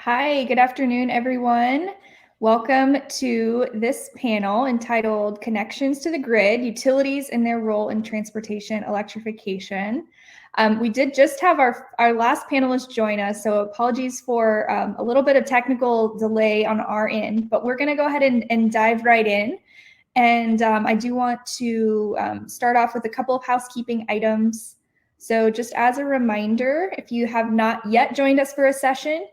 Hi, good afternoon, everyone. Welcome to this panel entitled Connections to the Grid, Utilities and Their Role in Transportation Electrification. We did just have our last panelist join us, so apologies for a little bit of technical delay on our end, but we're going to go ahead and dive right in. And I do want to start off with a couple of housekeeping items. So just as a reminder, if you have not yet joined us for a session,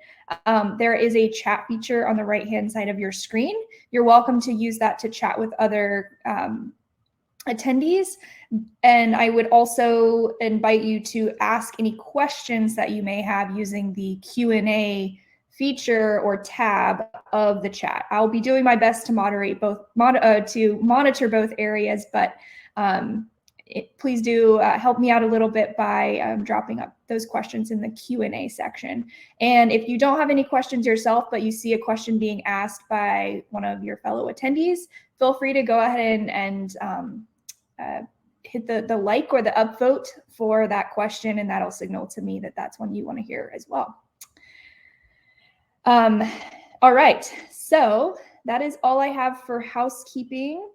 there is a chat feature on the right-hand side of your screen. You're welcome to use that to chat with other attendees. And I would also invite you to ask any questions that you may have using the Q&A feature or tab of the chat. I'll be doing my best to moderate both, to monitor both areas, but please do help me out a little bit by dropping up those questions in the Q&A section. And if you don't have any questions yourself, but you see a question being asked by one of your fellow attendees, feel free to go ahead and hit the like or the upvote for that question, and that'll signal to me that that's one you want to hear as well. All right, so that is all I have for housekeeping.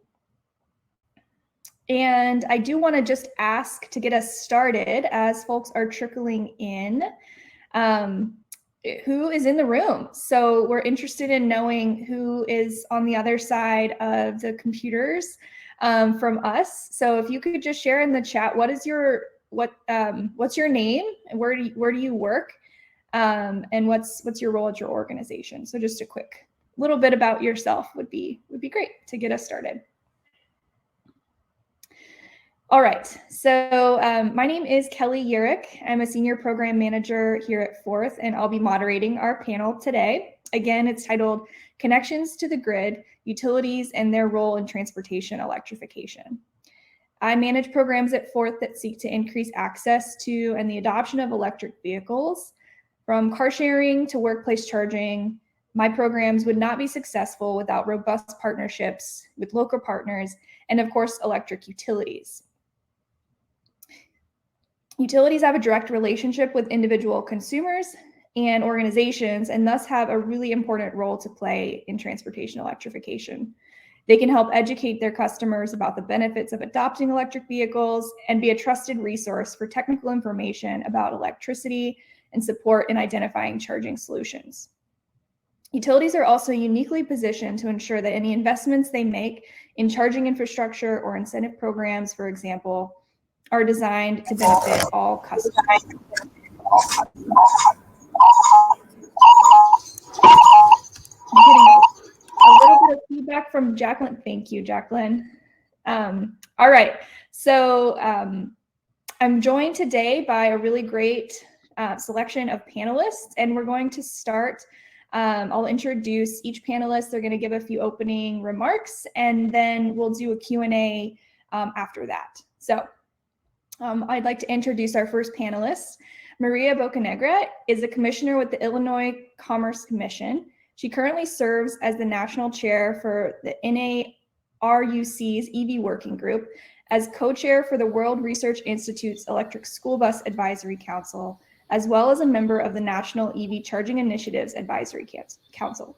And I do want to just ask to get us started as folks are trickling in, who is in the room? So we're interested in knowing who is on the other side of the computers from us. So if you could just share in the chat, what's your name and where do you work? And what's your role at your organization? So just a quick little bit about yourself would be great to get us started. All right, so my name is Kelly Urich. I'm a senior program manager here at Forth, and I'll be moderating our panel today. Again, it's titled Connections to the Grid, Utilities and Their Role in Transportation Electrification. I manage programs at Forth that seek to increase access to and the adoption of electric vehicles. From car sharing to workplace charging, my programs would not be successful without robust partnerships with local partners and, of course, electric utilities. Utilities have a direct relationship with individual consumers and organizations, and thus have a really important role to play in transportation electrification. They can help educate their customers about the benefits of adopting electric vehicles and be a trusted resource for technical information about electricity and support in identifying charging solutions. Utilities are also uniquely positioned to ensure that any investments they make in charging infrastructure or incentive programs, for example, are designed to benefit all customers. I'm getting a little bit of feedback from Jacqueline. Thank you, Jacqueline. All right, so I'm joined today by a really great selection of panelists, and we're going to start. I'll introduce each panelist. They're going to give a few opening remarks, and then we'll do a Q&A after that. So I'd like to introduce our first panelist. Maria Bocanegra is a commissioner with the Illinois Commerce Commission. She currently serves as the national chair for the NARUC's EV Working Group, as co-chair for the World Research Institute's Electric School Bus Advisory Council, as well as a member of the National EV Charging Initiatives Advisory Council.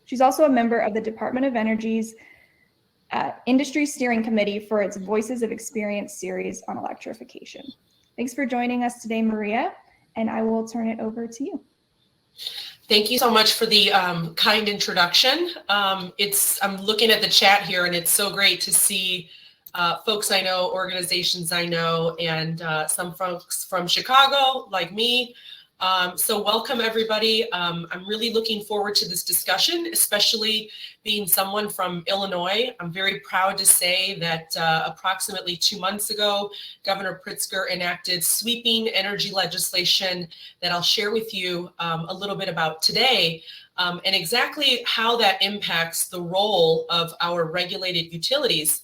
She's also a member of the Department of Energy's Industry Steering Committee for its Voices of Experience series on electrification. Thanks for joining us today, Maria, and I will turn it over to you. Thank you so much for the kind introduction. I'm looking at the chat here, and it's so great to see folks I know, organizations I know, and some folks from Chicago, like me. So welcome, everybody. I'm really looking forward to this discussion, especially being someone from Illinois. I'm very proud to say that approximately 2 months ago, Governor Pritzker enacted sweeping energy legislation that I'll share with you a little bit about today, and exactly how that impacts the role of our regulated utilities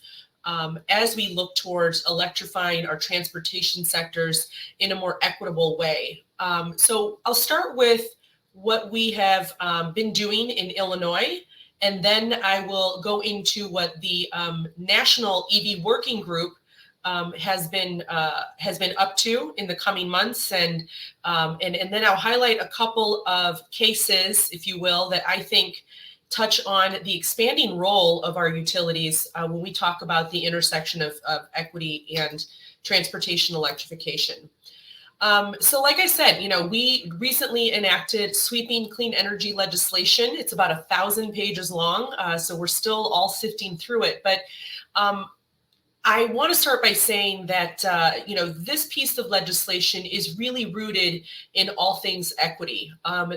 as we look towards electrifying our transportation sectors in a more equitable way. So I'll start with what we have been doing in Illinois, and then I will go into what the National EV Working Group has been up to in the coming months, and then I'll highlight a couple of cases, if you will, that I think touch on the expanding role of our utilities when we talk about the intersection of equity and transportation electrification. So like I said, we recently enacted sweeping clean energy legislation. It's about 1,000 pages long, so we're still all sifting through it. But I want to start by saying that, this piece of legislation is really rooted in all things equity.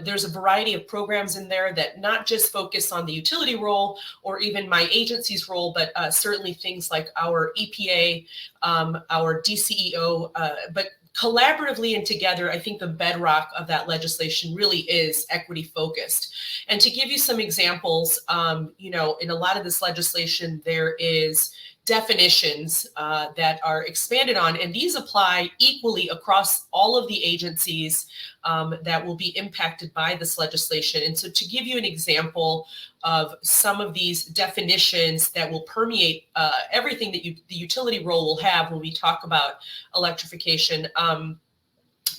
There's a variety of programs in there that not just focus on the utility role or even my agency's role, but certainly things like our EPA, our DCEO, but collaboratively and together, I think the bedrock of that legislation really is equity focused. And to give you some examples, in a lot of this legislation, there is definitions that are expanded on, and these apply equally across all of the agencies that will be impacted by this legislation. And so to give you an example of some of these definitions that will permeate everything that the utility role will have when we talk about electrification,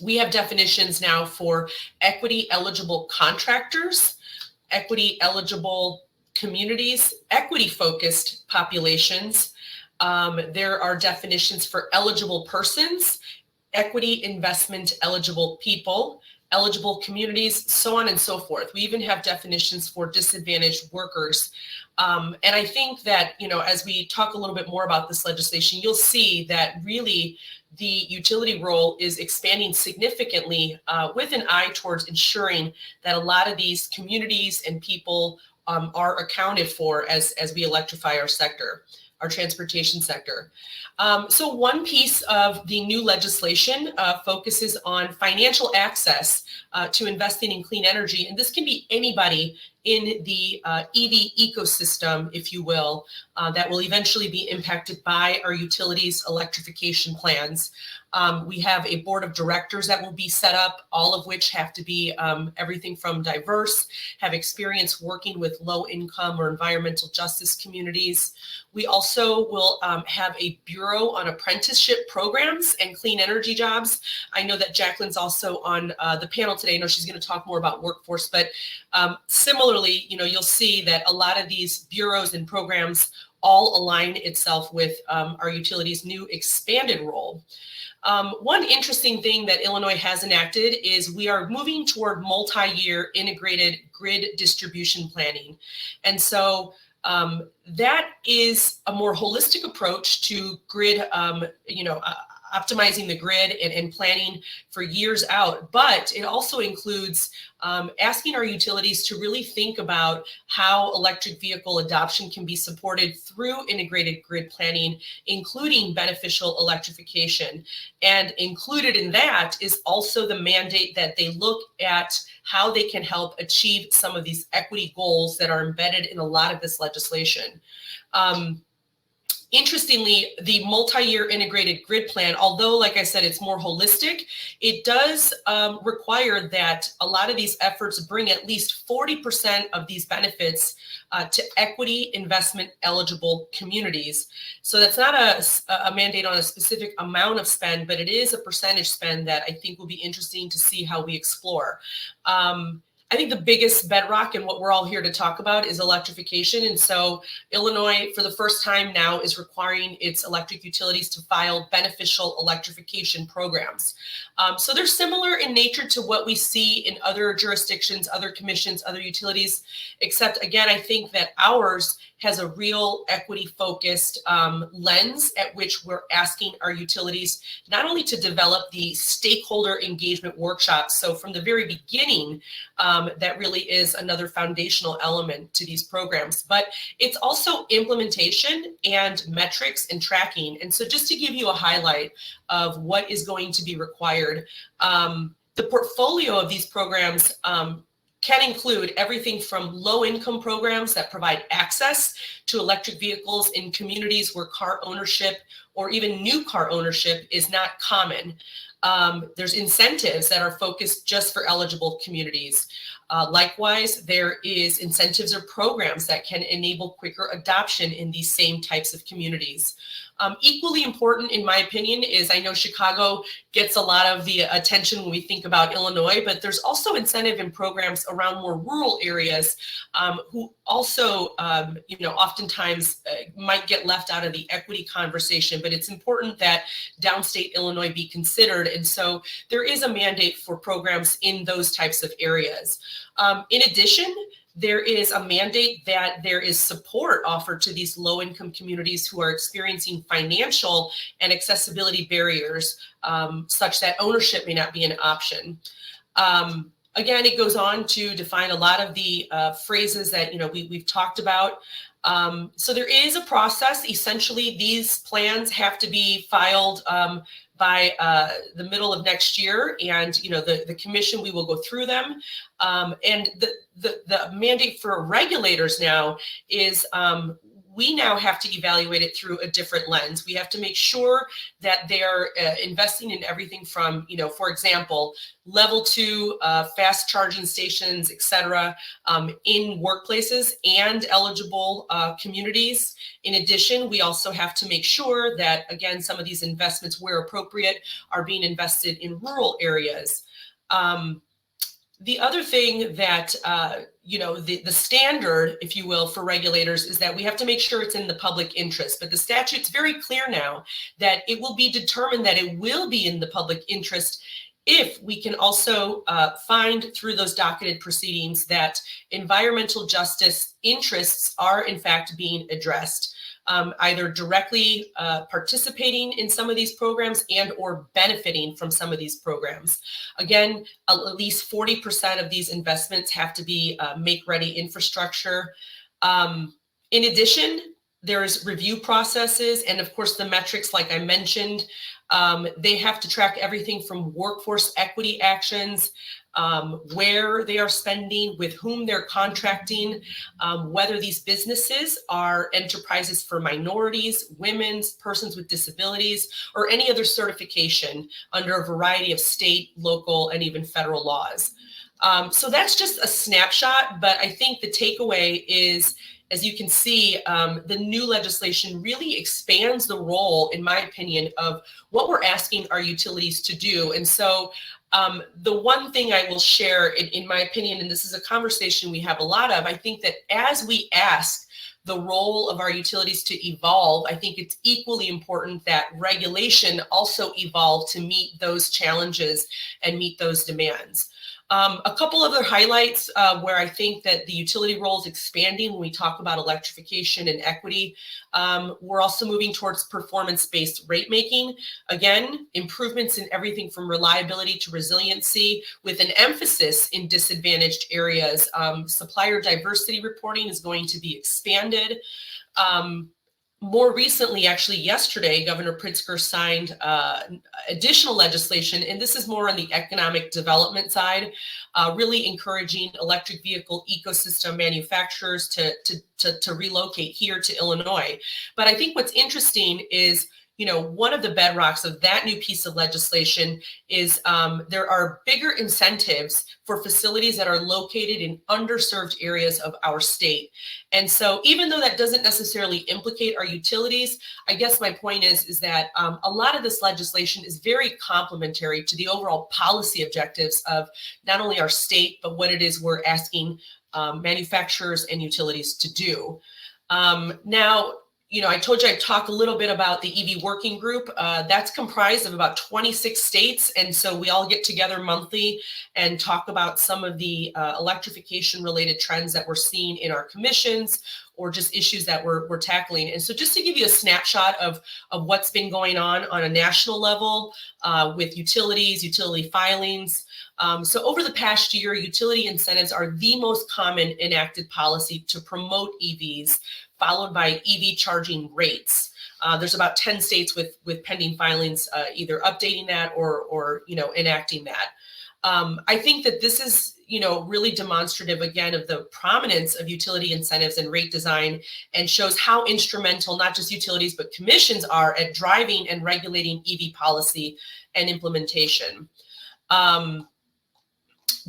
we have definitions now for equity eligible contractors, equity eligible communities, equity focused populations. There are definitions for eligible persons, equity investment eligible people, eligible communities, so on and so forth. We even have definitions for disadvantaged workers. And I think that, as we talk a little bit more about this legislation, you'll see that really the utility role is expanding significantly with an eye towards ensuring that a lot of these communities and people are accounted for as we electrify our sector, our transportation sector. So one piece of the new legislation focuses on financial access to investing in clean energy. And this can be anybody in the EV ecosystem, if you will, that will eventually be impacted by our utilities electrification plans. We have a board of directors that will be set up, all of which have to be everything from diverse, have experience working with low income or environmental justice communities. We also will have a bureau on apprenticeship programs and clean energy jobs. I know that Jacqueline's also on the panel today. I know she's going to talk more about workforce, but similarly, you'll see that a lot of these bureaus and programs all align itself with our utilities' new expanded role. One interesting thing that Illinois has enacted is we are moving toward multi-year integrated grid distribution planning. And so that is a more holistic approach to grid, optimizing the grid and planning for years out. But it also includes asking our utilities to really think about how electric vehicle adoption can be supported through integrated grid planning, including beneficial electrification. And included in that is also the mandate that they look at how they can help achieve some of these equity goals that are embedded in a lot of this legislation. Interestingly, the multi-year integrated grid plan, although, like I said, it's more holistic, it does require that a lot of these efforts bring at least 40% of these benefits to equity investment eligible communities. So that's not a mandate on a specific amount of spend, but it is a percentage spend that I think will be interesting to see how we explore. I think the biggest bedrock and what we're all here to talk about is electrification. And so Illinois, for the first time now, is requiring its electric utilities to file beneficial electrification programs. So they're similar in nature to what we see in other jurisdictions, other commissions, other utilities, except again, I think that ours has a real equity-focused lens at which we're asking our utilities not only to develop the stakeholder engagement workshops. So from the very beginning, that really is another foundational element to these programs, but it's also implementation and metrics and tracking. And so just to give you a highlight of what is going to be required, the portfolio of these programs can include everything from low-income programs that provide access to electric vehicles in communities where car ownership or even new car ownership is not common. There's incentives that are focused just for eligible communities. Likewise, there is incentives or programs that can enable quicker adoption in these same types of communities. Equally important, in my opinion, is I know Chicago gets a lot of the attention when we think about Illinois, but there's also incentive and programs around more rural areas who also, oftentimes might get left out of the equity conversation, but it's important that downstate Illinois be considered. And so there is a mandate for programs in those types of areas. In addition, there is a mandate that there is support offered to these low-income communities who are experiencing financial and accessibility barriers, such that ownership may not be an option. Again, it goes on to define a lot of the phrases that we've talked about. So there is a process. Essentially, these plans have to be filed by the middle of next year, and the commission, we will go through them. And the mandate for regulators now is we now have to evaluate it through a different lens. We have to make sure that they're investing in everything from, for example, level 2 fast charging stations, et cetera, in workplaces and eligible communities. In addition, we also have to make sure that, again, some of these investments, where appropriate, are being invested in rural areas. The other thing that, the standard, if you will, for regulators is that we have to make sure it's in the public interest. But the statute's very clear now that it will be determined that it will be in the public interest if we can also find through those docketed proceedings that environmental justice interests are in fact being addressed. Either directly participating in some of these programs and or benefiting from some of these programs. Again, at least 40% of these investments have to be make-ready infrastructure. In addition, there's review processes, and of course the metrics, like I mentioned, they have to track everything from workforce equity actions, where they are spending, with whom they're contracting, whether these businesses are enterprises for minorities, women's, persons with disabilities, or any other certification under a variety of state, local, and even federal laws. So that's just a snapshot, but I think the takeaway is, as you can see, the new legislation really expands the role, in my opinion, of what we're asking our utilities to do. And so the one thing I will share, in my opinion, and this is a conversation we have a lot of, I think that as we ask the role of our utilities to evolve, I think it's equally important that regulation also evolve to meet those challenges and meet those demands. A couple other highlights where I think that the utility role is expanding when we talk about electrification and equity. We're also moving towards performance-based rate making. Again, improvements in everything from reliability to resiliency, with an emphasis in disadvantaged areas. Supplier diversity reporting is going to be expanded. More recently, actually yesterday, Governor Pritzker signed additional legislation, and this is more on the economic development side, really encouraging electric vehicle ecosystem manufacturers to relocate here to Illinois. But I think what's interesting is, one of the bedrocks of that new piece of legislation is there are bigger incentives for facilities that are located in underserved areas of our state. And so even though that doesn't necessarily implicate our utilities, I guess my point is that a lot of this legislation is very complementary to the overall policy objectives of not only our state, but what it is we're asking manufacturers and utilities to do. Now, I told you I'd talk a little bit about the EV working group. That's comprised of about 26 states. And so we all get together monthly and talk about some of the electrification related trends that we're seeing in our commissions, or just issues that we're tackling. And so just to give you a snapshot of what's been going on a national level with utilities, utility filings. So over the past year, utility incentives are the most common enacted policy to promote EVs, followed by EV charging rates. There's about 10 states with pending filings, either updating that or enacting that. I think that this is, really demonstrative again of the prominence of utility incentives and rate design, and shows how instrumental not just utilities but commissions are at driving and regulating EV policy and implementation.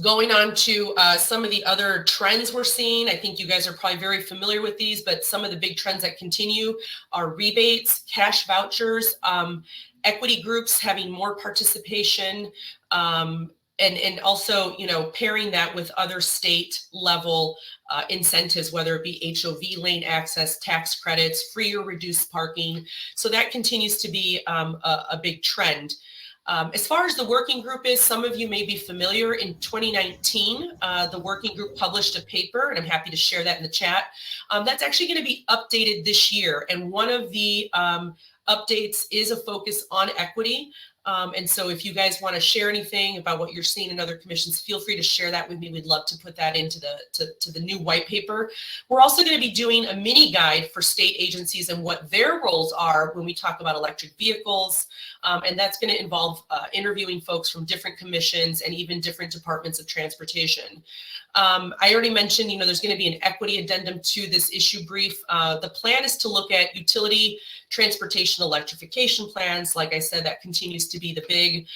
Going on to some of the other trends we're seeing. I think you guys are probably very familiar with these, but some of the big trends that continue are rebates, cash vouchers, equity groups having more participation, and also, pairing that with other state level incentives, whether it be HOV lane access, tax credits, free or reduced parking. So that continues to be a big trend. As far as the working group is, some of you may be familiar. In 2019, the working group published a paper, and I'm happy to share that in the chat. That's actually going to be updated this year. And one of the updates is a focus on equity. And so if you guys want to share anything about what you're seeing in other commissions, feel free to share that with me. We'd love to put that into the new white paper. We're also going to be doing a mini guide for state agencies and what their roles are when we talk about electric vehicles. And that's going to involve interviewing folks from different commissions and even different departments of transportation. I already mentioned, there's going to be an equity addendum to this issue brief. The plan is to look at utility transportation electrification plans. Like I said, that continues to be the big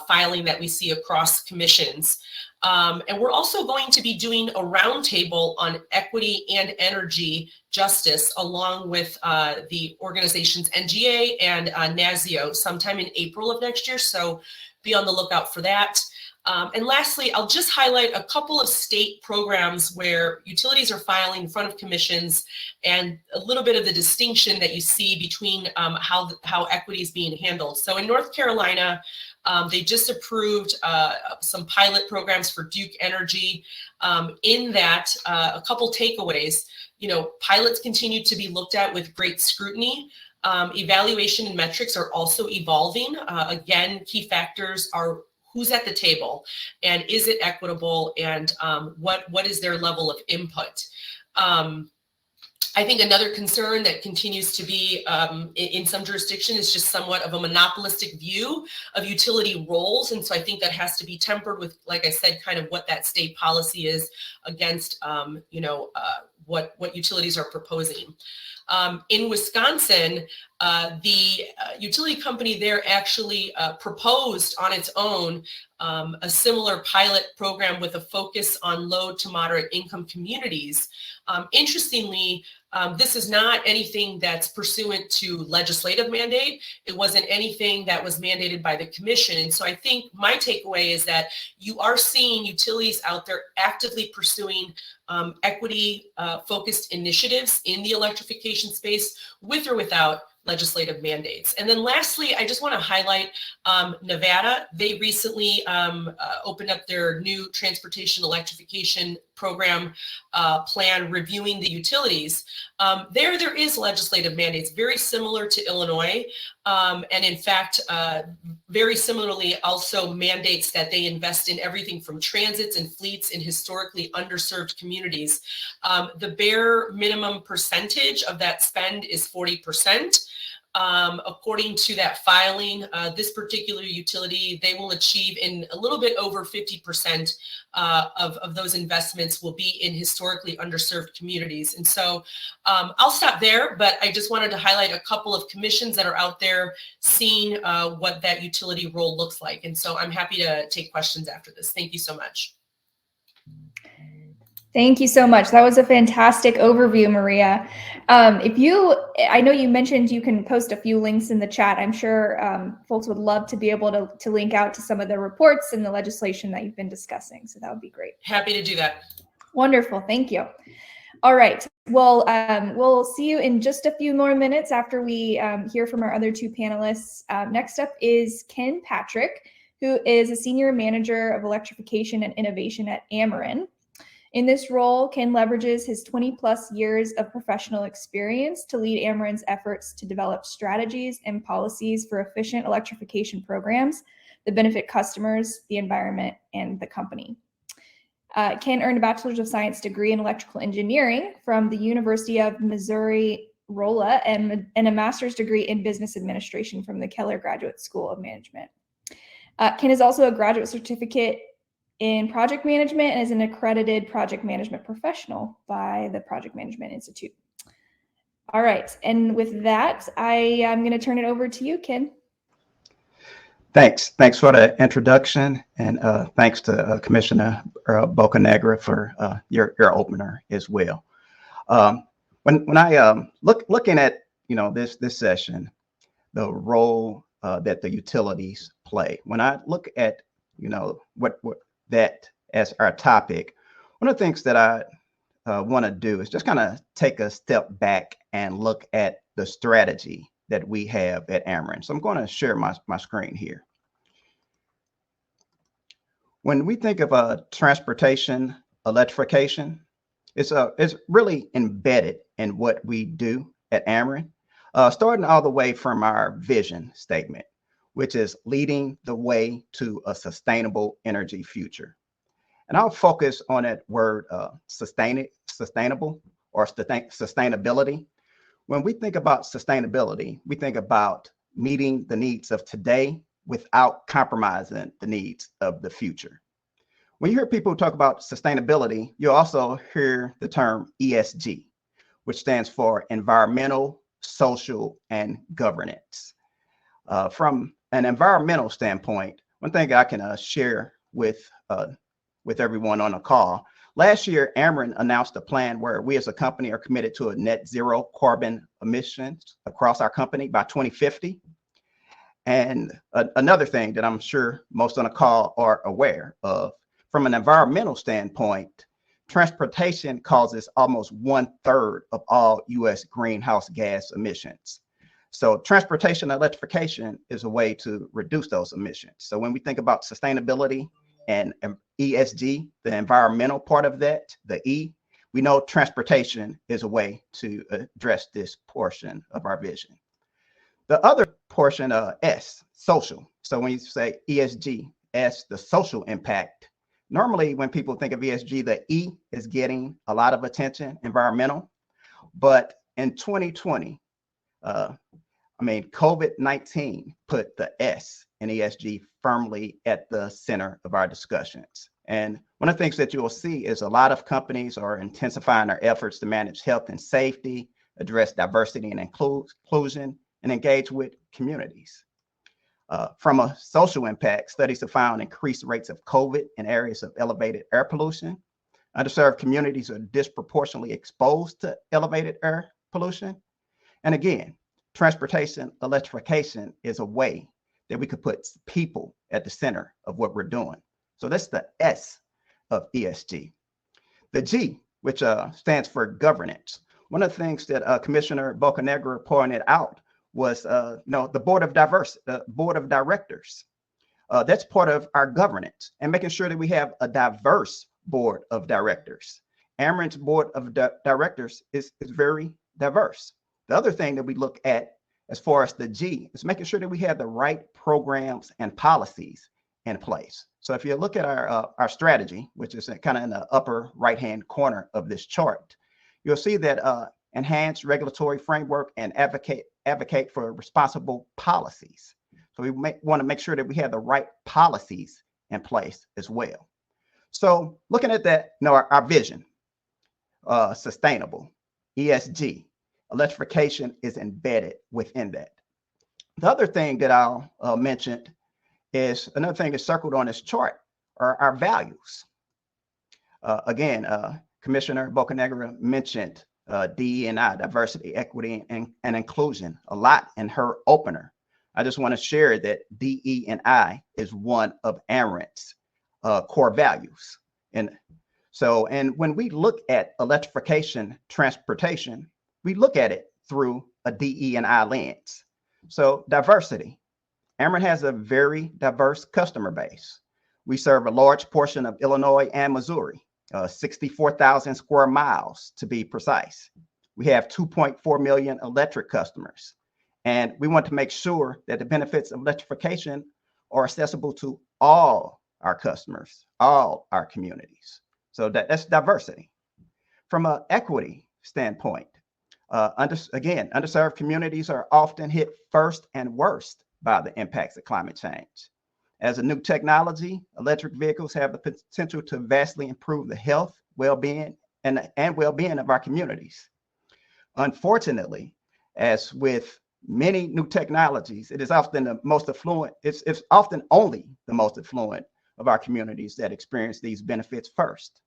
filing that we see across commissions. And we're also going to be doing a roundtable on equity and energy justice, along with the organizations NGA and NASIO sometime in April of next year. So be on the lookout for that. And lastly, I'll just highlight a couple of state programs where utilities are filing in front of commissions, and a little bit of the distinction that you see between how equity is being handled. So in North Carolina, they just approved some pilot programs for Duke Energy. In that, a couple takeaways. Pilots continue to be looked at with great scrutiny. Evaluation and metrics are also evolving. Again, key factors are who's at the table, and is it equitable, and what is their level of input. I think another concern that continues to be in some jurisdictions is just somewhat of a monopolistic view of utility roles. And so I think that has to be tempered with, like I said, kind of what that state policy is against, what utilities are proposing. In Wisconsin, the utility company there actually proposed on its own a similar pilot program with a focus on low to moderate income communities. Interestingly, this is not anything that's pursuant to legislative mandate. It wasn't anything that was mandated by the commission. And so I think my takeaway is that you are seeing utilities out there actively pursuing equity focused initiatives in the electrification space, with or without legislative mandates. And then lastly, I just want to highlight Nevada. They recently opened up their new transportation electrification program plan, reviewing the utilities. There is legislative mandates, very similar to Illinois. And in fact, very similarly also mandates that they invest in everything from transits and fleets in historically underserved communities. The bare minimum percentage of that spend is 40%. According to that filing, this particular utility, they will achieve in a little bit over 50% of those investments will be in historically underserved communities. And so I'll stop there, but I just wanted to highlight a couple of commissions that are out there seeing what that utility role looks like. And so I'm happy to take questions after this. Thank you so much. Thank you so much. That was a fantastic overview, Maria. I know you mentioned you can post a few links in the chat. I'm sure folks would love to be able to link out to some of the reports and the legislation that you've been discussing. So that would be great. Happy to do that. Wonderful. Thank you. All right. Well, we'll see you in just a few more minutes after we hear from our other two panelists. Next up is Ken Patrick, who is a Senior Manager of Electrification and Innovation at Ameren. In this role, Ken leverages his 20-plus years of professional experience to lead Ameren's efforts to develop strategies and policies for efficient electrification programs that benefit customers, the environment, and the company. Ken earned a Bachelor's of Science degree in Electrical Engineering from the University of Missouri-Rolla and a Master's degree in Business Administration from the Keller Graduate School of Management. Ken is also a graduate certificate in project management and is an accredited project management professional by the Project Management Institute. All right, and with that, I am going to turn it over to you, Ken. Thanks for the introduction, and thanks to Commissioner Bocanegra for your opener as well. When I looking at this session, the role that the utilities play. When I look at what that as our topic, one of the things that I want to do is just kind of take a step back and look at the strategy that we have at Ameren. So I'm going to share my screen here. When we think of transportation electrification, it's really embedded in what we do at Ameren, starting all the way from our vision statement, which is leading the way to a sustainable energy future. And I'll focus on that word sustainable or sustainability. When we think about sustainability, we think about meeting the needs of today without compromising the needs of the future. When you hear people talk about sustainability, you also hear the term ESG, which stands for environmental, social, and governance. From an environmental standpoint, one thing I can share with everyone on the call, last year, Ameren announced a plan where we as a company are committed to a net zero carbon emissions across our company by 2050. And another thing that I'm sure most on the call are aware of, from an environmental standpoint, transportation causes almost 1/3 of all U.S. greenhouse gas emissions. So transportation electrification is a way to reduce those emissions. So when we think about sustainability and ESG, the environmental part of that, the E, we know transportation is a way to address this portion of our vision. The other portion, S, social. So when you say ESG, S, the social impact, normally when people think of ESG, the E is getting a lot of attention, environmental. But in 2020, COVID-19 put the S in ESG firmly at the center of our discussions. And one of the things that you will see is a lot of companies are intensifying their efforts to manage health and safety, address diversity and inclusion, and engage with communities. From a social impact, studies have found increased rates of COVID in areas of elevated air pollution. Underserved communities are disproportionately exposed to elevated air pollution. And again, transportation electrification is a way that we could put people at the center of what we're doing. So that's the S of ESG. The G, which stands for governance. One of the things that Commissioner Bocanegra pointed out was the board of directors. That's part of our governance and making sure that we have a diverse board of directors. Ameren's board of directors is very diverse. The other thing that we look at as far as the G is making sure that we have the right programs and policies in place. So if you look at our strategy, which is kind of in the upper right-hand corner of this chart, you'll see that enhanced regulatory framework and advocate for responsible policies. So we want to make sure that we have the right policies in place as well. So looking at that, our vision, sustainable, ESG, electrification is embedded within that. The other thing that I'll mention is another thing that's circled on this chart are our values. Again, Commissioner Bocanegra mentioned DE&I, diversity, equity, and inclusion a lot in her opener. I just want to share that DE&I is one of Ameren's core values. And when we look at electrification transportation, we look at it through a DE&I lens. So diversity. Ameren has a very diverse customer base. We serve a large portion of Illinois and Missouri, 64,000 square miles to be precise. We have 2.4 million electric customers, and we want to make sure that the benefits of electrification are accessible to all our customers, all our communities. So that's diversity. From an equity standpoint, underserved communities are often hit first and worst by the impacts of climate change. As a new technology, electric vehicles have the potential to vastly improve the health, well-being, and well-being of our communities. Unfortunately, as with many new technologies, it is often the most affluent, it's often only the most affluent of our communities that experience these benefits first.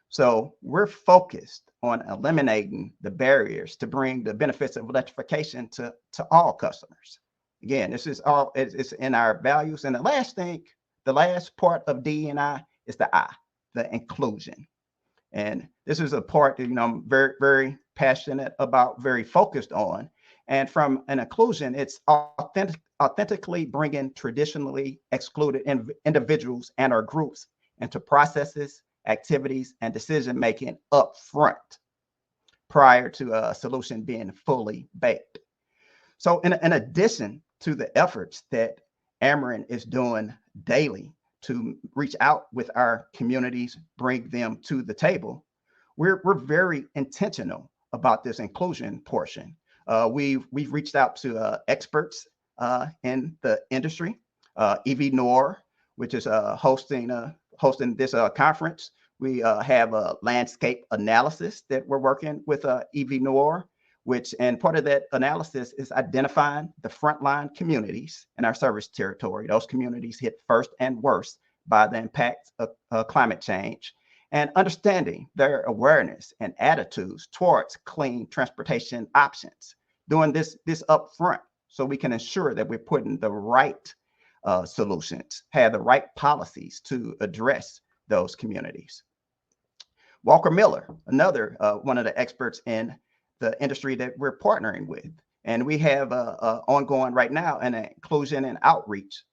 So we're focused on eliminating the barriers to bring the benefits of electrification to all customers. Again, this is all, it's in our values. And the last part of DE&I is the I, the inclusion. And this is a part that, I'm very, very passionate about, very focused on. And from an inclusion, it's authentically bringing traditionally excluded individuals and our groups into processes, activities, and decision-making up front prior to a solution being fully baked. So in addition to the efforts that Ameren is doing daily to reach out with our communities, bring them to the table, we're very intentional about this inclusion portion. We've reached out to experts in the industry, EV which is hosting this conference. We have a landscape analysis that we're working with EV and part of that analysis is identifying the frontline communities in our service territory. Those communities hit first and worst by the impact of climate change, and understanding their awareness and attitudes towards clean transportation options. Doing this up front so we can ensure that we're putting the right solutions, have the right policies to address those communities. Walker Miller, another one of the experts in the industry that we're partnering with. And we have ongoing right now an inclusion and outreach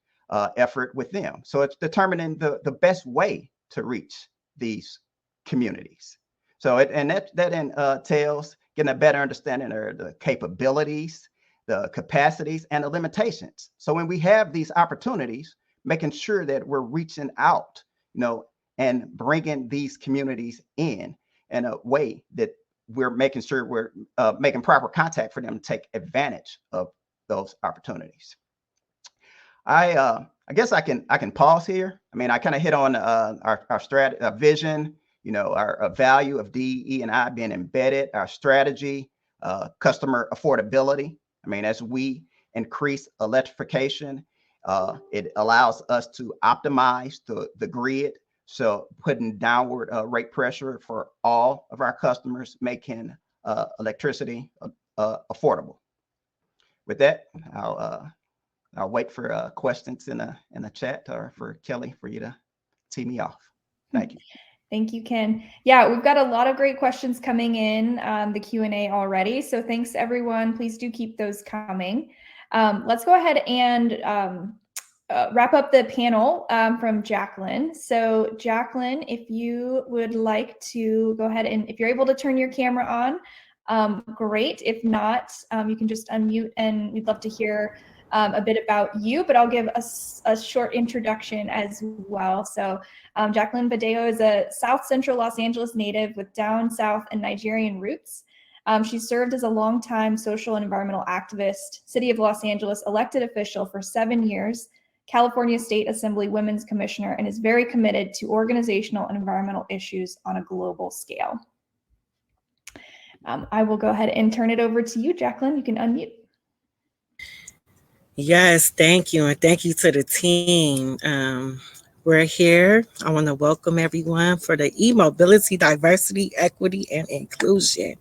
effort with them. So it's determining the best way to reach these communities. So that entails getting a better understanding of the capabilities, the capacities, and the limitations. So when we have these opportunities, making sure that we're reaching out, and bringing these communities in a way that we're making sure we're making proper contact for them to take advantage of those opportunities. I guess I can pause here. I mean, I kind of hit on our vision, our value of DE&I being embedded, our strategy, customer affordability. I mean, as we increase electrification, it allows us to optimize the grid. So putting downward rate pressure for all of our customers, making electricity affordable. With that, I'll wait for questions in the chat, or for Kelly for you to tee me off. Thank you. Thank you, Ken. Yeah, we've got a lot of great questions coming in the Q&A already. So thanks, everyone. Please do keep those coming. Let's go ahead and wrap up the panel from Jacqueline. So Jacqueline, if you would like to go ahead and if you're able to turn your camera on, great. If not, you can just unmute, and we'd love to hear a bit about you, but I'll give a short introduction as well. So Jacqueline Badeo is a South Central Los Angeles native with down South and Nigerian roots. She served as a longtime social and environmental activist, City of Los Angeles elected official for 7 years, California State Assembly Women's Commissioner, and is very committed to organizational and environmental issues on a global scale. I will go ahead and turn it over to you, Jacqueline. You can unmute. Yes, thank you. And thank you to the team. We're here. I want to welcome everyone for the E-Mobility, Diversity, Equity, and Inclusion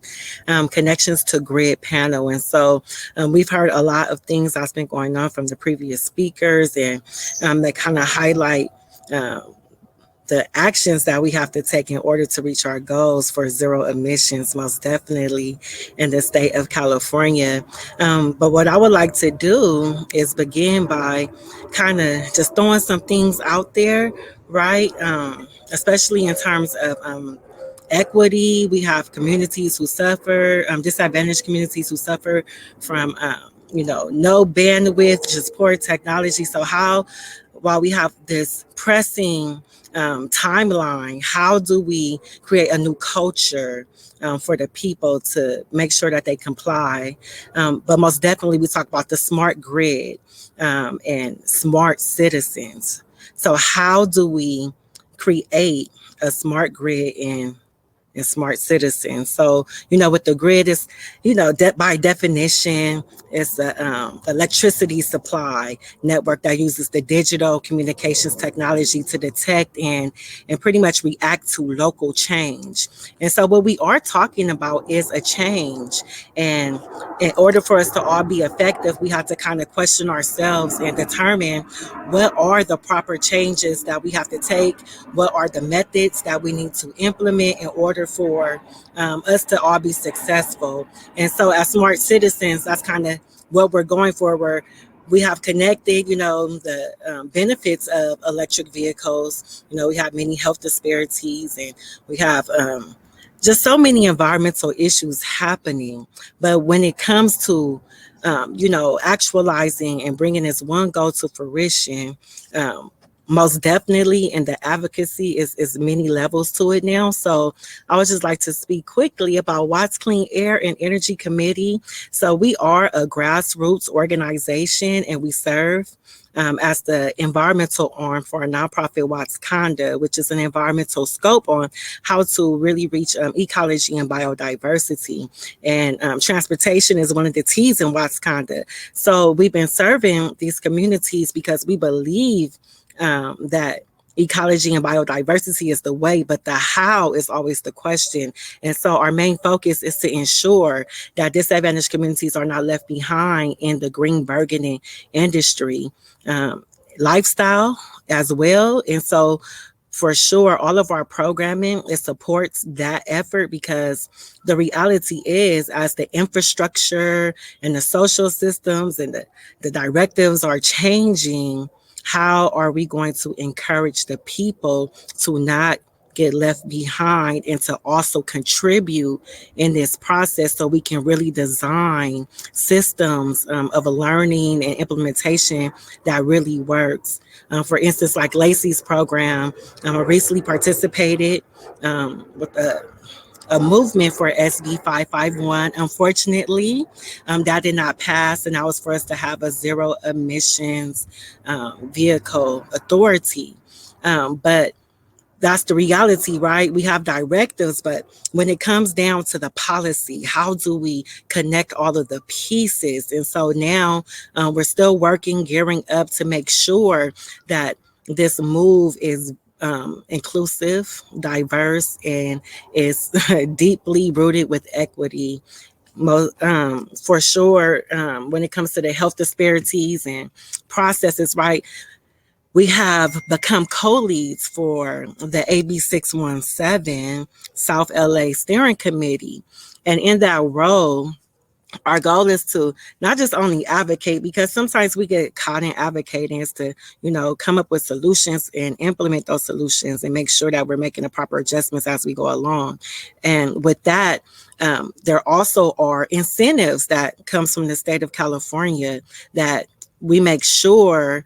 Connections to Grid panel. And so we've heard a lot of things that's been going on from the previous speakers, and that kind of highlight the actions that we have to take in order to reach our goals for zero emissions, most definitely in the state of California. But what I would like to do is begin by kind of just throwing some things out there, right? Especially in terms of equity. We have communities who suffer, disadvantaged communities who suffer from, no bandwidth, just poor technology. So how while we have this pressing timeline, how do we create a new culture for the people to make sure that they comply? But most definitely, we talk about the smart grid and smart citizens. So how do we create a smart grid and smart citizens? So, with the grid is, by definition, it's a electricity supply network that uses the digital communications technology to detect and pretty much react to local change. And so what we are talking about is a change. And in order for us to all be effective, we have to kind of question ourselves and determine what are the proper changes that we have to take, what are the methods that we need to implement in order for us to all be successful. And so as smart citizens, that's kind of what we're going for, where we have connected, the benefits of electric vehicles. We have many health disparities, and we have just so many environmental issues happening. But when it comes to actualizing and bringing this one goal to fruition, most definitely, and the advocacy is many levels to it now. So I would just like to speak quickly about Watts Clean Air and Energy Committee. So we are a grassroots organization, and we serve as the environmental arm for a nonprofit Watts Conda, which is an environmental scope on how to really reach ecology and biodiversity. And transportation is one of the T's in Watts Conda. So we've been serving these communities because we believe that ecology and biodiversity is the way, but the how is always the question. And so our main focus is to ensure that disadvantaged communities are not left behind in the green burgeoning industry lifestyle as well. And so for sure, all of our programming, it supports that effort, because the reality is, as the infrastructure and the social systems and the directives are changing, how are we going to encourage the people to not get left behind and to also contribute in this process, so we can really design systems of learning and implementation that really works? For instance, like Lacey's program, I recently participated with a movement for SB 551. Unfortunately, that did not pass, and that was for us to have a zero emissions vehicle authority. But that's the reality, right? We have directives, but when it comes down to the policy, how do we connect all of the pieces? And so now we're still working, gearing up to make sure that this move is inclusive, diverse, and is deeply rooted with equity. For sure, when it comes to the health disparities and processes, right? We have become co-leads for the AB 617 South LA Steering Committee. And in that role, our goal is to not just only advocate, because sometimes we get caught in advocating, is to, come up with solutions and implement those solutions and make sure that we're making the proper adjustments as we go along. And with that, there also are incentives that comes from the state of California that we make sure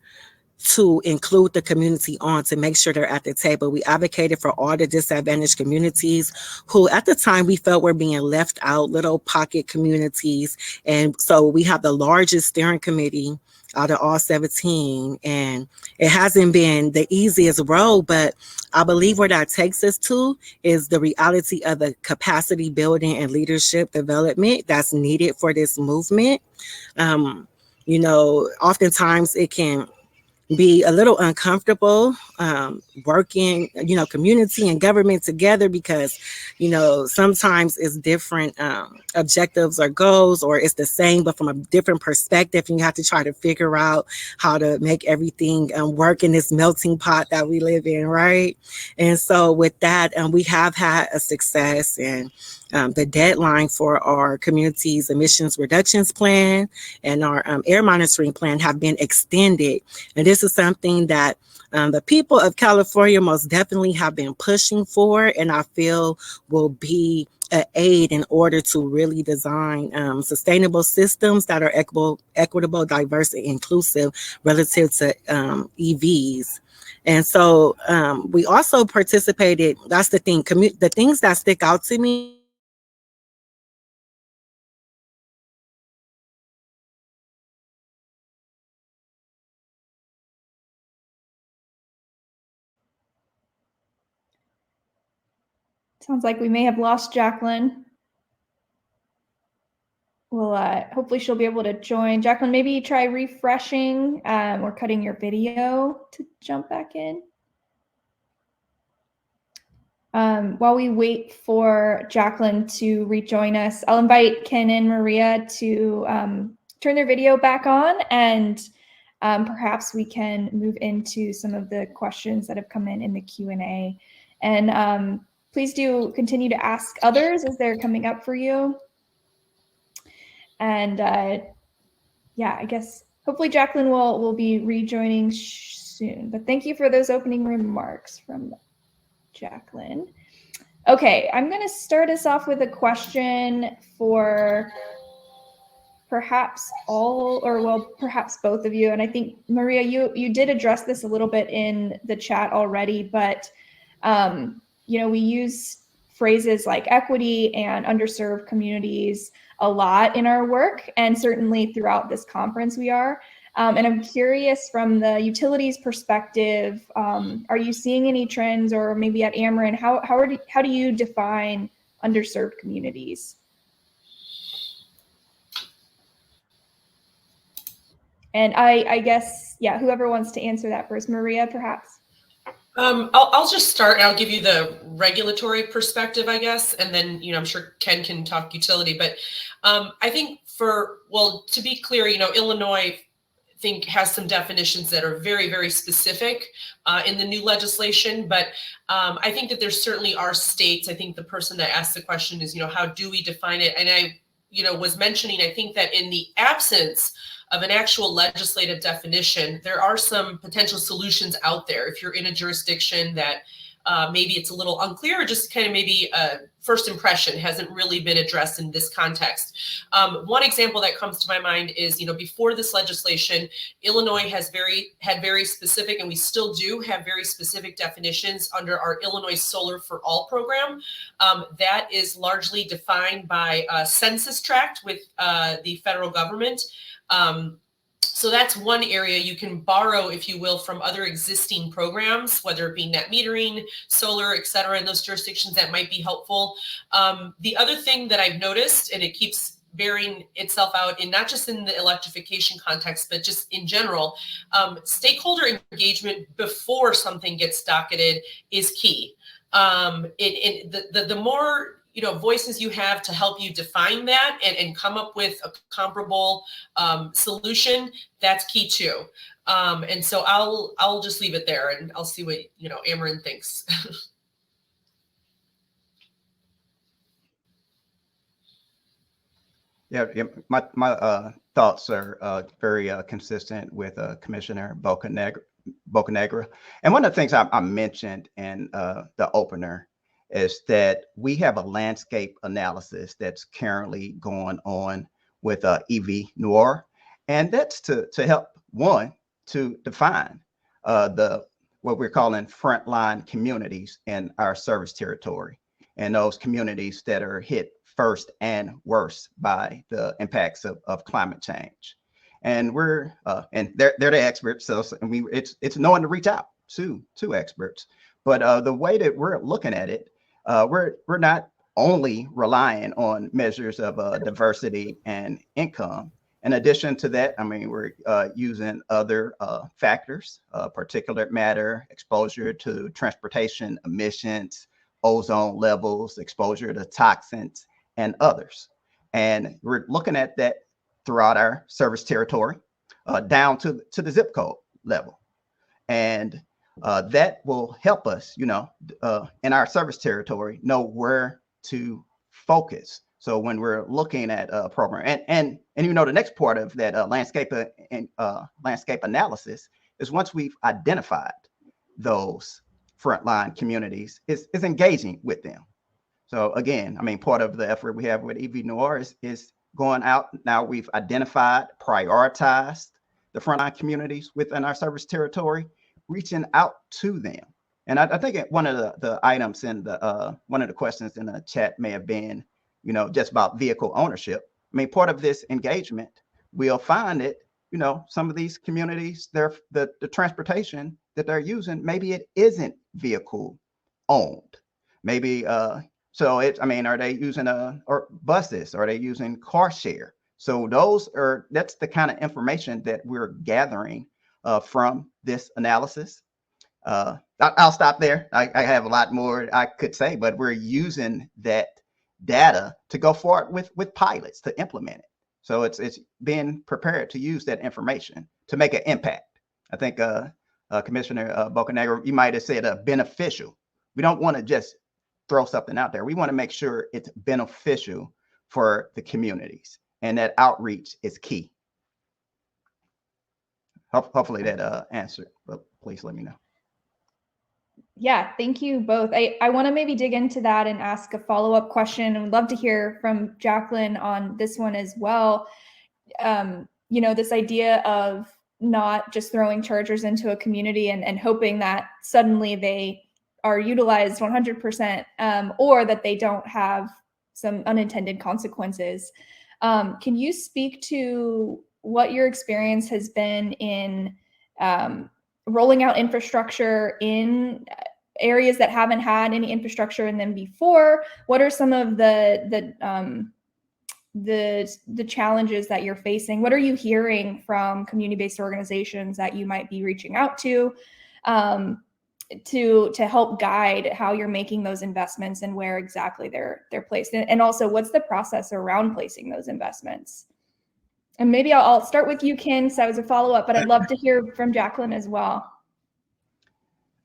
to include the community on, to make sure they're at the table. We advocated for all the disadvantaged communities who at the time we felt were being left out, little pocket communities. And so we have the largest steering committee out of all 17. And it hasn't been the easiest road, but I believe where that takes us to is the reality of the capacity building and leadership development that's needed for this movement. Oftentimes it can be a little uncomfortable working, community and government together, because, sometimes it's different objectives or goals, or it's the same, but from a different perspective. And you have to try to figure out how to make everything work in this melting pot that we live in, right? And so with that, we have had a success, and the deadline for our community's emissions reductions plan and our air monitoring plan have been extended. And this is something that the people of California most definitely have been pushing for, and I feel will be an aid in order to really design sustainable systems that are equitable, diverse, and inclusive relative to EVs. And so we also participated, that's the thing, the things that stick out to me. Sounds like we may have lost Jacqueline. Well, hopefully she'll be able to join. Jacqueline, maybe try refreshing or cutting your video to jump back in. While we wait for Jacqueline to rejoin us, I'll invite Ken and Maria to turn their video back on, and perhaps we can move into some of the questions that have come in the Q&A. And please do continue to ask others as they're coming up for you. And yeah, I guess hopefully Jacqueline will be rejoining soon. But thank you for those opening remarks from Jacqueline. Okay, I'm going to start us off with a question for perhaps all, or well, perhaps both of you. And I think, Maria, you did address this a little bit in the chat already, but you know, we use phrases like equity and underserved communities a lot in our work, and certainly throughout this conference we are. And I'm curious, from the utilities perspective, are you seeing any trends, or maybe at Ameren, how do you define underserved communities? And I guess, yeah, whoever wants to answer that first. Maria, perhaps? I'll just start. I'll give you the regulatory perspective, I guess, and then, you know, I'm sure Ken can talk utility. But I think to be clear, you know, Illinois, I think, has some definitions that are very, very specific in the new legislation. But I think that there certainly are states. I think the person that asked the question is, you know, how do we define it? And I, you know, was mentioning, I think that in the absence of an actual legislative definition, there are some potential solutions out there. If you're in a jurisdiction that maybe it's a little unclear, or just kind of maybe a first impression hasn't really been addressed in this context. One example that comes to my mind is, you know, before this legislation, Illinois had very specific, and we still do have very specific definitions under our Illinois Solar for All program. That is largely defined by a census tract with the federal government. So that's one area you can borrow, if you will, from other existing programs, whether it be net metering, solar, et cetera, in those jurisdictions. That might be helpful. The other thing that I've noticed, and it keeps bearing itself out in not just in the electrification context, but just in general, stakeholder engagement before something gets docketed is key. The more, you know, voices you have to help you define that and come up with a comparable solution, that's key too. And so I'll just leave it there, and I'll see what, you know, Ameren thinks. Yeah, my thoughts are very consistent with Commissioner Bocanegra. And one of the things I mentioned in the opener is that we have a landscape analysis that's currently going on with EV Noir, and that's to help to define what we're calling frontline communities in our service territory, and those communities that are hit first and worst by the impacts of climate change. And we're and they're the experts, so I mean, it's knowing to reach out to experts. But the way that we're looking at it, we're not only relying on measures of diversity and income. In addition to that, I mean, we're using other factors, particulate matter, exposure to transportation emissions, ozone levels, exposure to toxins, and others. And we're looking at that throughout our service territory, down to the zip code level. And that will help us, you know, in our service territory, know where to focus. So when we're looking at a program, and you know, the next part of that landscape analysis is once we've identified those frontline communities, is engaging with them. So again, I mean, part of the effort we have with EV Noir is going out. Now we've identified, prioritized the frontline communities within our service territory, reaching out to them. And I think one of the items in the one of the questions in the chat may have been, you know, just about vehicle ownership. I mean, part of this engagement, we'll find it, you know, some of these communities, the transportation that they're using, maybe it isn't vehicle owned. Maybe so it's, I mean, are they using or buses? Are they using car share? So that's the kind of information that we're gathering from this analysis. I'll stop there. I have a lot more I could say, but we're using that data to go forward with pilots to implement it. So it's being prepared to use that information to make an impact. I think Commissioner Bocanegra, you might have said beneficial. We don't want to just throw something out there. We want to make sure it's beneficial for the communities, and that outreach is key. Hopefully that answered, but please let me know. Yeah, thank you both. I want to maybe dig into that and ask a follow-up question, and would love to hear from Jacqueline on this one as well. You know, this idea of not just throwing chargers into a community and hoping that suddenly they are utilized 100%, or that they don't have some unintended consequences. Can you speak to what your experience has been in rolling out infrastructure in areas that haven't had any infrastructure in them before? What are some of the challenges that you're facing? What are you hearing from community-based organizations that you might be reaching out to help guide how you're making those investments and where exactly they're placed? And also, what's the process around placing those investments? And maybe I'll start with you, Ken, so as a follow-up, but I'd love to hear from Jacqueline as well.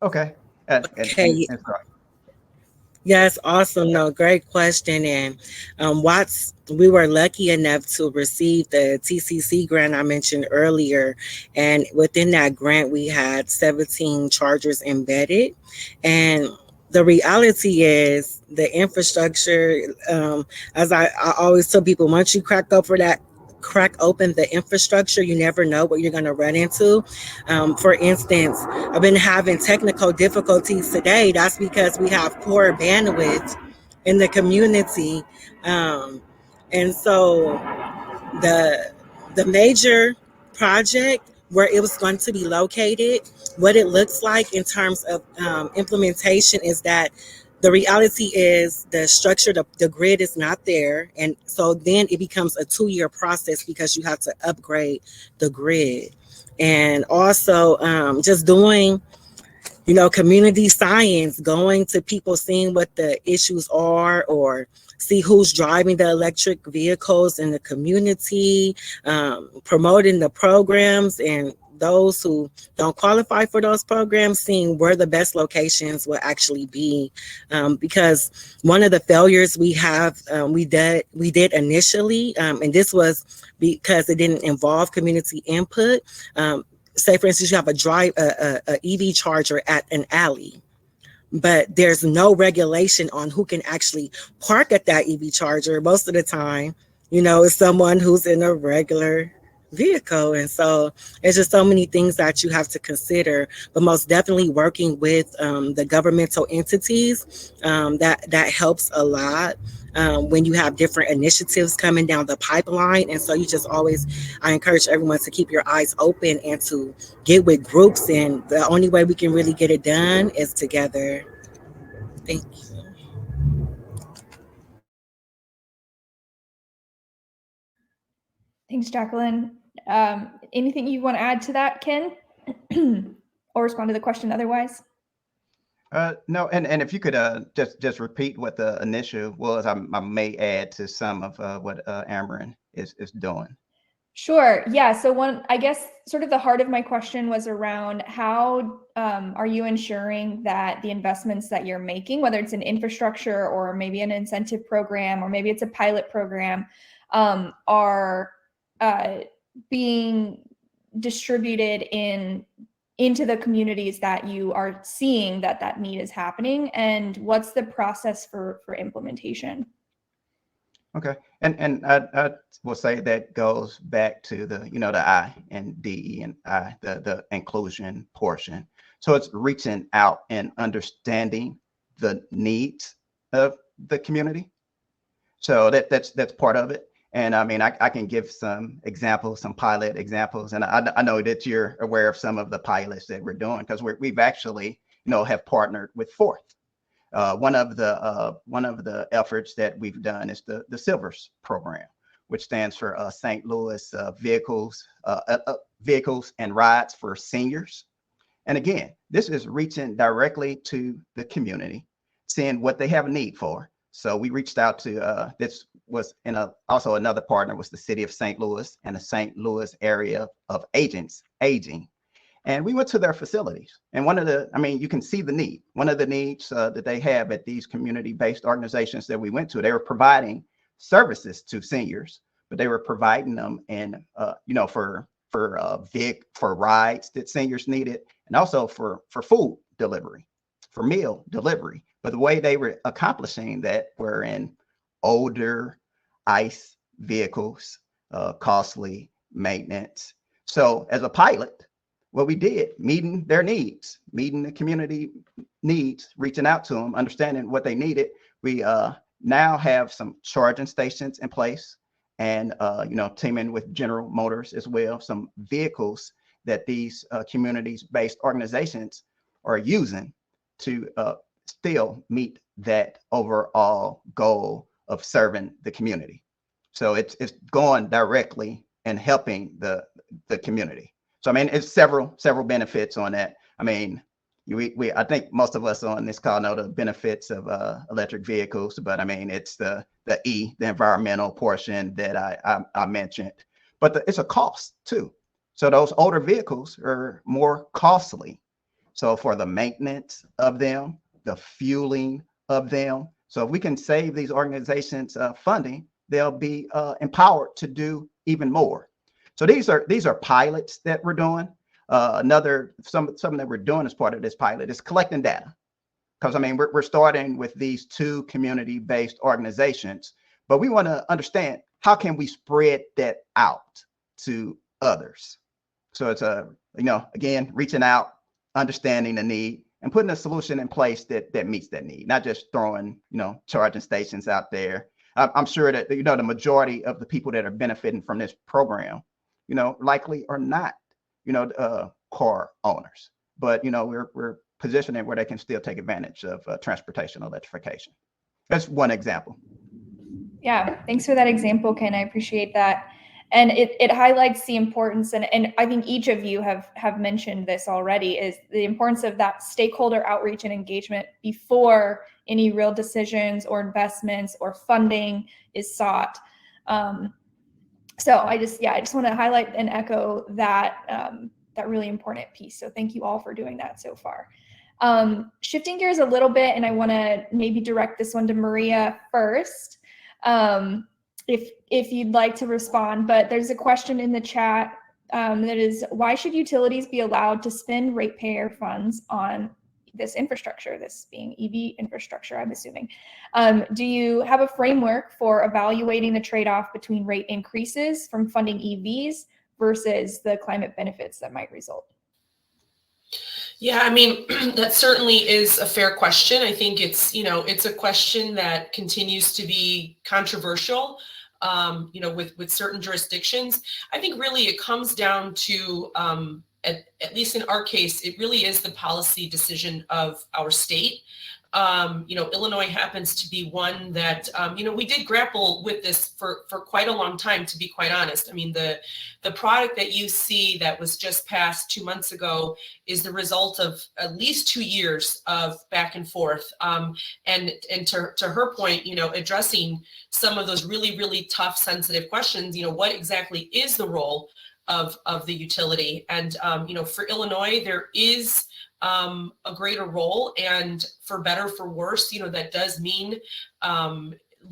Okay. Okay. Yes, awesome. No, great question. And we were lucky enough to receive the TCC grant I mentioned earlier. And within that grant, we had 17 chargers embedded. And the reality is the infrastructure, as I always tell people, once you crack open the infrastructure, you never know what you're going to run into. For instance, I've been having technical difficulties today. That's because we have poor bandwidth in the community. And so the major project where it was going to be located, what it looks like in terms of implementation is that the reality is the structure, the grid is not there. And so then it becomes a 2-year process because you have to upgrade the grid. And also just doing, you know, community science, going to people, seeing what the issues are, or see who's driving the electric vehicles in the community, promoting the programs, and those who don't qualify for those programs, seeing where the best locations will actually be. Because one of the failures we did initially, and this was because it didn't involve community input. Say, for instance, you have a EV charger at an alley, but there's no regulation on who can actually park at that EV charger. Most of the time, you know, it's someone who's in a regular vehicle. And so there's just so many things that you have to consider, but most definitely working with the governmental entities, that helps a lot when you have different initiatives coming down the pipeline. And so I encourage everyone to keep your eyes open and to get with groups. And the only way we can really get it done is together. Thank you. Thanks, Jacqueline. Anything you want to add to that, Ken? Or respond to the question otherwise? No, and if you could just repeat what the initiative was, I may add to some of what Ameren is doing. Sure. Yeah. So I guess sort of the heart of my question was around how are you ensuring that the investments that you're making, whether it's an infrastructure or maybe an incentive program, or maybe it's a pilot program, are being distributed into the communities that you are seeing that need is happening, and what's the process for implementation? Okay, and I will say that goes back to the the I and DE and I, the inclusion portion. So it's reaching out and understanding the needs of the community. So that's part of it. And I mean, I can give some examples, some pilot examples, and I know that you're aware of some of the pilots that we're doing, because we've actually have partnered with Forth. One of the efforts that we've done is the Silvers program, which stands for St. Louis Vehicles and Rides for Seniors. And again, this is reaching directly to the community, seeing what they have a need for. So we reached out to this was also another partner was the city of St. Louis and the St. Louis area of aging. And we went to their facilities, and you can see the need. One of the needs that they have at these community-based organizations that we went to, they were providing services to seniors, but they were providing them in, for rides that seniors needed, and also for food delivery, for meal delivery. But the way they were accomplishing that were in older ICE vehicles, costly maintenance. So as a pilot, what we did, meeting their needs, meeting the community needs, reaching out to them, understanding what they needed. We now have some charging stations in place, and teaming with General Motors as well, some vehicles that these communities-based organizations are using to still meet that overall goal of serving the community. So it's going directly and helping the community. So I mean, it's several benefits on that. I mean, I think most of us on this call know the benefits of electric vehicles, but I mean, it's the environmental portion that I mentioned, but it's a cost too. So those older vehicles are more costly. So for the maintenance of them, the fueling of them. So if we can save these organizations funding, they'll be empowered to do even more. So these are pilots that we're doing. Something that we're doing as part of this pilot is collecting data, because I mean we're starting with these two community-based organizations, but we want to understand how can we spread that out to others. So it's again, reaching out, understanding the need, and putting a solution in place that meets that need, not just throwing charging stations out there. I'm sure that the majority of the people that are benefiting from this program likely are not, car owners, but, we're positioning where they can still take advantage of transportation electrification. That's one example. Yeah, thanks for that example, Ken. I appreciate that. And it highlights the importance, and I think each of you have mentioned this already, is the importance of that stakeholder outreach and engagement before any real decisions or investments or funding is sought. So I just want to highlight and echo that really important piece. So thank you all for doing that so far. Shifting gears a little bit, and I want to maybe direct this one to Maria first, if you'd like to respond. But there's a question in the chat that is, why should utilities be allowed to spend ratepayer funds on this infrastructure, this being EV infrastructure, I'm assuming? Do you have a framework for evaluating the trade-off between rate increases from funding EVs versus the climate benefits that might result? Yeah, I mean, that certainly is a fair question. I think it's a question that continues to be controversial, with certain jurisdictions. I think really it comes down to, at least in our case, it really is the policy decision of our state. Illinois happens to be one that, we did grapple with this for quite a long time, to be quite honest. I mean, the product that you see that was just passed 2 months ago is the result of at least 2 years of back and forth. And to her point, addressing some of those really, really tough, sensitive questions, what exactly is the role of the utility? And, for Illinois, there is a greater role, and for better, for worse, that does mean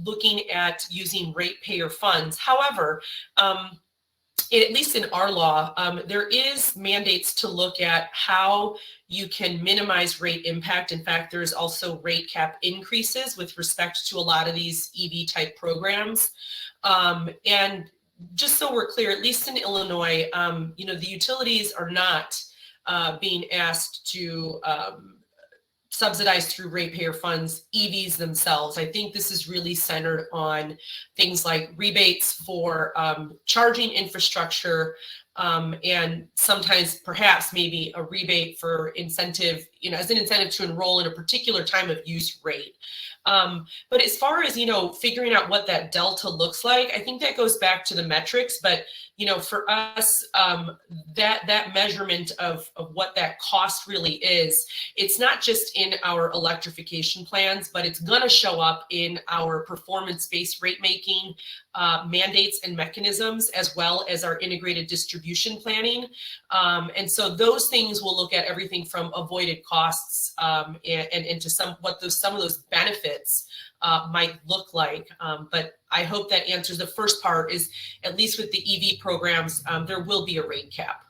looking at using ratepayer funds. However, at least in our law, there is mandates to look at how you can minimize rate impact. In fact, there's also rate cap increases with respect to a lot of these EV type programs. And just so we're clear, at least in Illinois, the utilities are not being asked to subsidize through ratepayer funds EVs themselves. I think this is really centered on things like rebates for charging infrastructure, and sometimes perhaps maybe a rebate for incentive, as an incentive to enroll in a particular time of use rate. But as far as, figuring out what that delta looks like, I think that goes back to the metrics. But, for us, that measurement of what that cost really is, it's not just in our electrification plans, but it's going to show up in our performance-based rate making mandates and mechanisms, as well as our integrated distribution planning. And so those things will look at everything from avoided costs and into some of those benefits might look like. But I hope that answers the first part. Is at least with the EV programs, there will be a rate cap.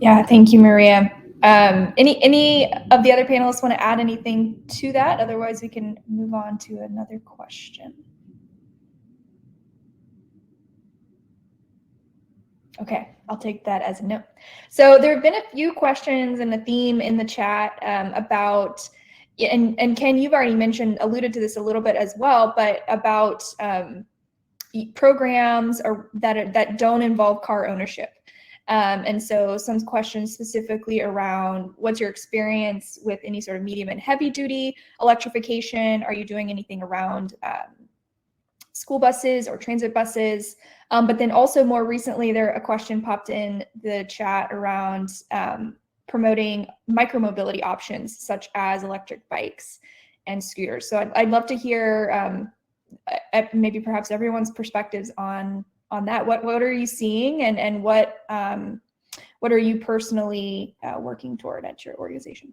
Yeah, thank you, Maria. Any of the other panelists want to add anything to that? Otherwise, we can move on to another question. Okay, I'll take that as a no. So there have been a few questions and a theme in the chat about, and Ken, you've already alluded to this a little bit as well, but about programs that don't involve car ownership. And so some questions specifically around what's your experience with any sort of medium and heavy duty electrification? Are you doing anything around school buses or transit buses? But then also more recently, a question popped in the chat around promoting micromobility options such as electric bikes and scooters. So I'd love to hear maybe perhaps everyone's perspectives on that. What are you seeing, and what are you personally working toward at your organization?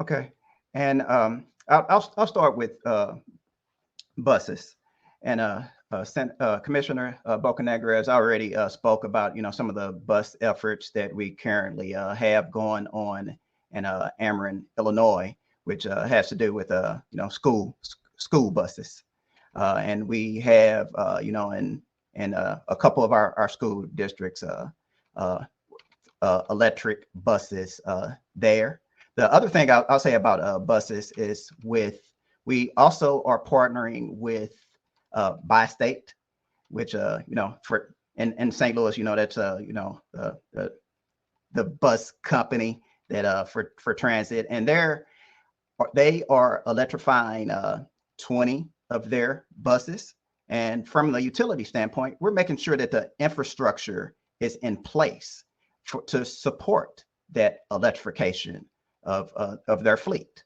Okay, and I'll start with buses, and Commissioner Bocanegra has already spoke about some of the bus efforts that we currently have going on in Ameren, Illinois, which has to do with school buses, and we have in a couple of our school districts electric buses there. The other thing I'll say about buses is we also are partnering with Bi-State, which for in St. Louis, that's the bus company that for transit, and they are electrifying 20 of their buses. And from the utility standpoint, we're making sure that the infrastructure is in place to support that electrification of their fleet.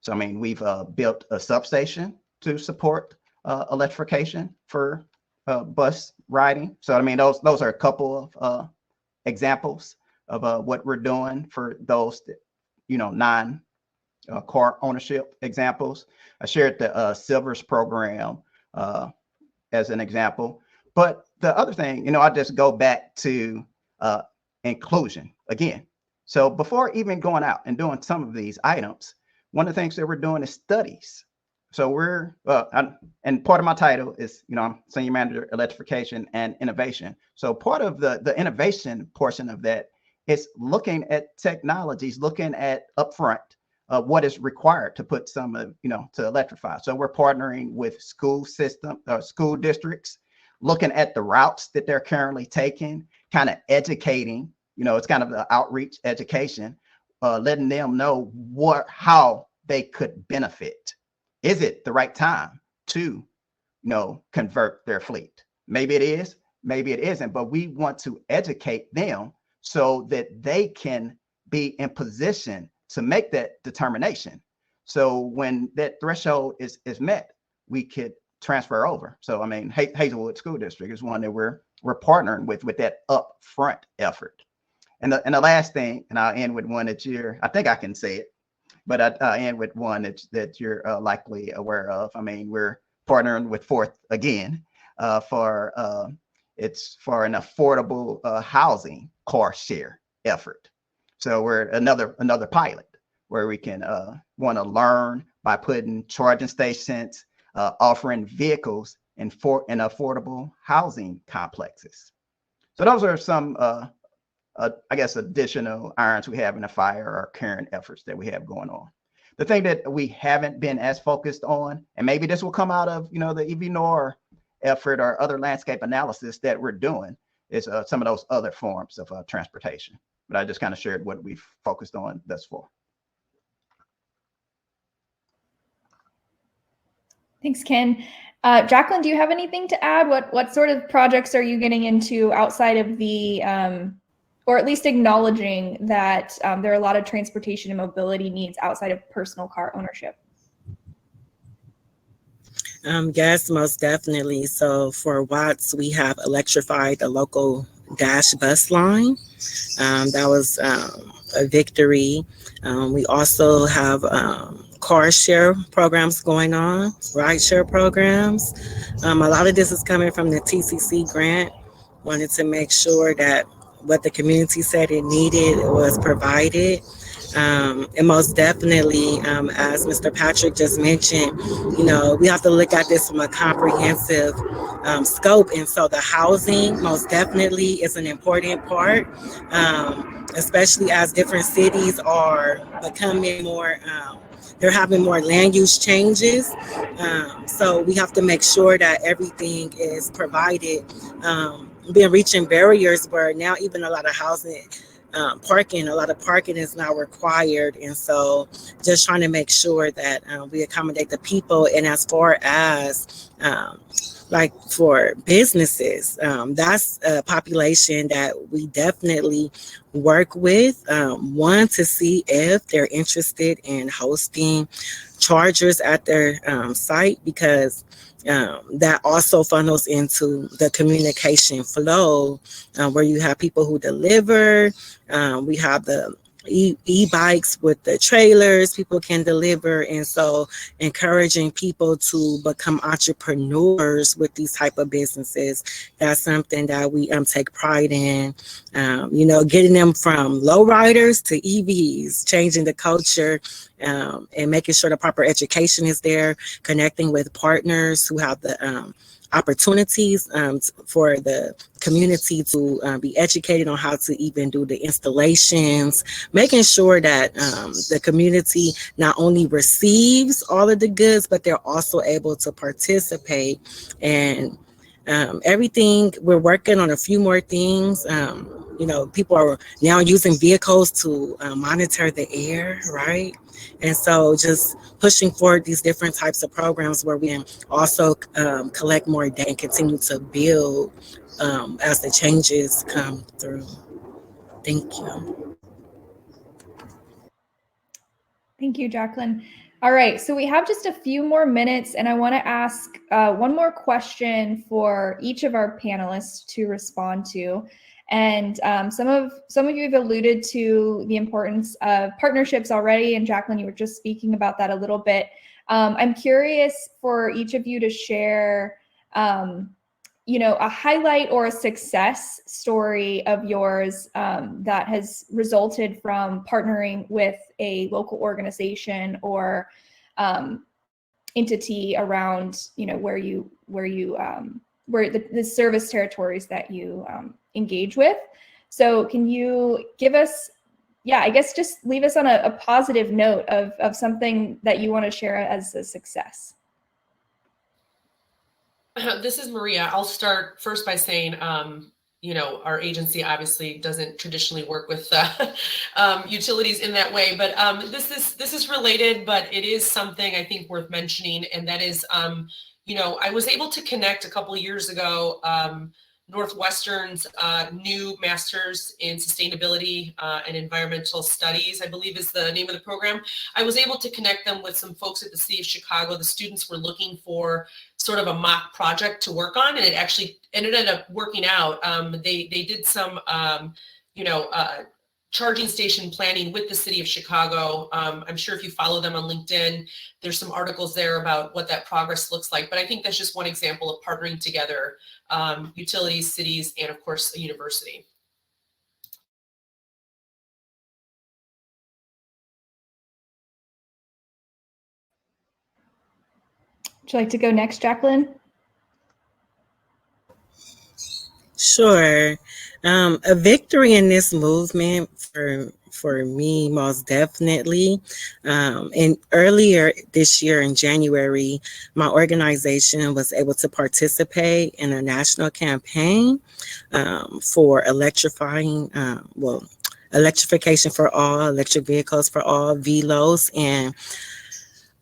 So, I mean, we've built a substation to support electrification for bus riding. So, I mean, those are a couple of examples of what we're doing for those, non-car ownership examples. I shared the Silvers program as an example. But the other thing, I just go back to inclusion again. So before even going out and doing some of these items, one of the things that we're doing is studies. So we're, and part of my title is, I'm Senior Manager, Electrification and Innovation. So part of the innovation portion of that is looking at technologies, looking at upfront what is required to put some of, to electrify. So we're partnering with school districts, looking at the routes that they're currently taking, kind of educating it's kind of the outreach education, letting them know how they could benefit. Is it the right time to, convert their fleet? Maybe it is, maybe it isn't, but we want to educate them so that they can be in position to make that determination. So when that threshold is met, we could transfer over. So I mean, Hazelwood School District is one that we're partnering with that upfront effort. And the last thing, and I'll end with one that I think I can say it, but I'll end with one that you're likely aware of. I mean, we're partnering with Fourth again it's for an affordable housing car share effort. So we're another pilot where we can want to learn by putting charging stations, offering vehicles in affordable housing complexes. So those are some, I guess, additional irons we have in the fire, or current efforts that we have going on. The thing that we haven't been as focused on, and maybe this will come out of, the EVNOR effort or other landscape analysis that we're doing, is some of those other forms of transportation. But I just kind of shared what we've focused on thus far. Thanks, Ken. Jacqueline, do you have anything to add? What sort of projects are you getting into outside of the, or at least acknowledging that there are a lot of transportation and mobility needs outside of personal car ownership? Yes, most definitely. So for Watts, we have electrified the local Dash bus line. That was a victory. We also have car share programs going on, ride share programs. A lot of this is coming from the TCC grant. Wanted to make sure that what the community said it needed was provided. And most definitely, as Mr. Patrick just mentioned, we have to look at this from a comprehensive scope. And so the housing most definitely is an important part, especially as different cities are becoming more, they're having more land use changes. So we have to make sure that everything is provided. Been reaching barriers where now even a lot of housing, a lot of parking is now required. And so just trying to make sure that we accommodate the people. And as far as like for businesses, that's a population that we definitely work with. One, to see if they're interested in hosting chargers at their site, because that also funnels into the communication flow, where you have people who deliver. We have the e-bikes with the trailers people can deliver, and so encouraging people to become entrepreneurs with these type of businesses, that's something that we take pride in. Getting them from low riders to EVs, changing the culture, and making sure the proper education is there, connecting with partners who have the opportunities for the community to be educated on how to even do the installations, making sure that the community not only receives all of the goods, but they're also able to participate. And everything, we're working on a few more things. People are now using vehicles to monitor the air, right? And so just pushing forward these different types of programs where we can also collect more data and continue to build as the changes come through. Thank you. Thank you, Jacqueline. All right, so we have just a few more minutes, and I want to ask one more question for each of our panelists to respond to. And some of you have alluded to the importance of partnerships already, and Jacqueline, you were just speaking about that a little bit. I'm curious for each of you to share, a highlight or a success story of yours that has resulted from partnering with a local organization or entity around, where the service territories that you engage with. So can you give us, I guess just leave us on a positive note of something that you want to share as a success. This is Maria. I'll start first by saying you know, our agency obviously doesn't traditionally work with utilities in that way, but this is related, but it is something I think worth mentioning, and that is, you know, I was able to connect a couple of years ago Northwestern's new Master's in Sustainability and Environmental Studies, I believe is the name of the program. I was able to connect them with some folks at the City of Chicago. The students were looking for sort of a mock project to work on, and it actually ended up working out. They did some, you know, charging station planning with the City of Chicago. I'm sure if you follow them on LinkedIn, there's some articles there about what that progress looks like. But I think that's just one example of partnering together, utilities, cities, and of course, a university. Would you like to go next, Jacqueline? Sure. A victory in this movement for me, most definitely. And earlier this year in January, my organization was able to participate in a national campaign for electrification for all, electric vehicles for all, VLOs. And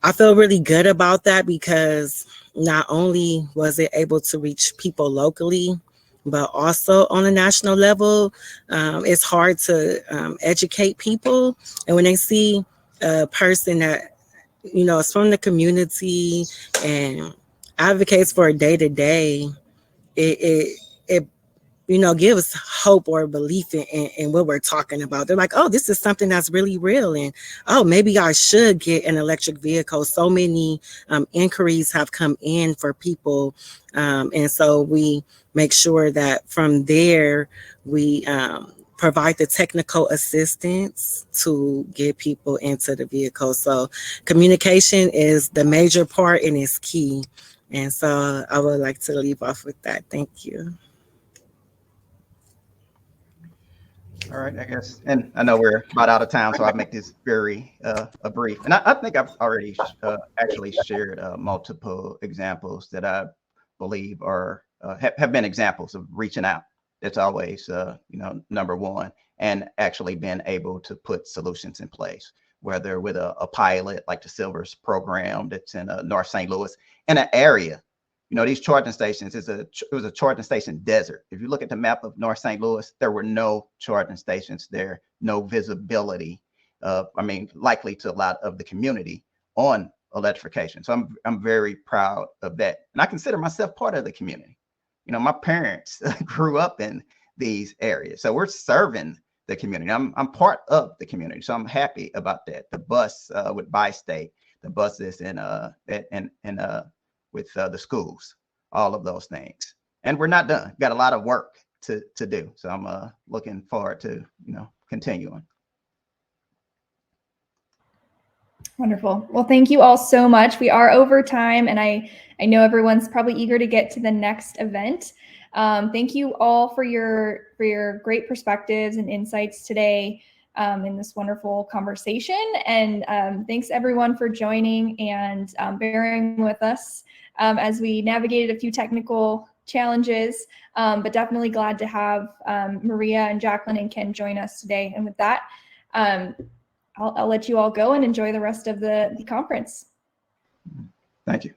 I feel really good about that because not only was it able to reach people locally, but also on a national level. It's hard to educate people. And when they see a person that, you know, is from the community and advocates for a day-to-day, it you know, gives hope or belief in what we're talking about. They're like, oh, this is something that's really real. And, oh, maybe I should get an electric vehicle. So many inquiries have come in for people. And so we make sure that from there, we provide the technical assistance to get people into the vehicle. So communication is the major part and is key. And so I would like to leave off with that. Thank you. All right, I guess, and I know we're about out of time, so I'll make this very brief. And I think I've already actually shared multiple examples that I believe are have been examples of reaching out. It's always you know, number one, and actually being able to put solutions in place, whether with a pilot like the Silvers program that's in North St. Louis, in an area. You know, these charging stations, it was a charging station desert. If you look at the map of North St. Louis, there were no charging stations there, no visibility, I mean, likely to a lot of the community on electrification. So I'm very proud of that. And I consider myself part of the community. You know, my parents grew up in these areas. So we're serving the community. I'm part of the community. So I'm happy about that. The bus with Bi-State, the buses with the schools, all of those things. And we're not done. Got a lot of work to do. So I'm looking forward to, you know, continuing. Wonderful. Well, thank you all so much. We are over time, and I know everyone's probably eager to get to the next event. Thank you all for your great perspectives and insights today in this wonderful conversation. And thanks everyone for joining and bearing with us as we navigated a few technical challenges, but definitely glad to have Maria and Jacqueline and Ken join us today. And with that, I'll let you all go and enjoy the rest of the conference. Thank you.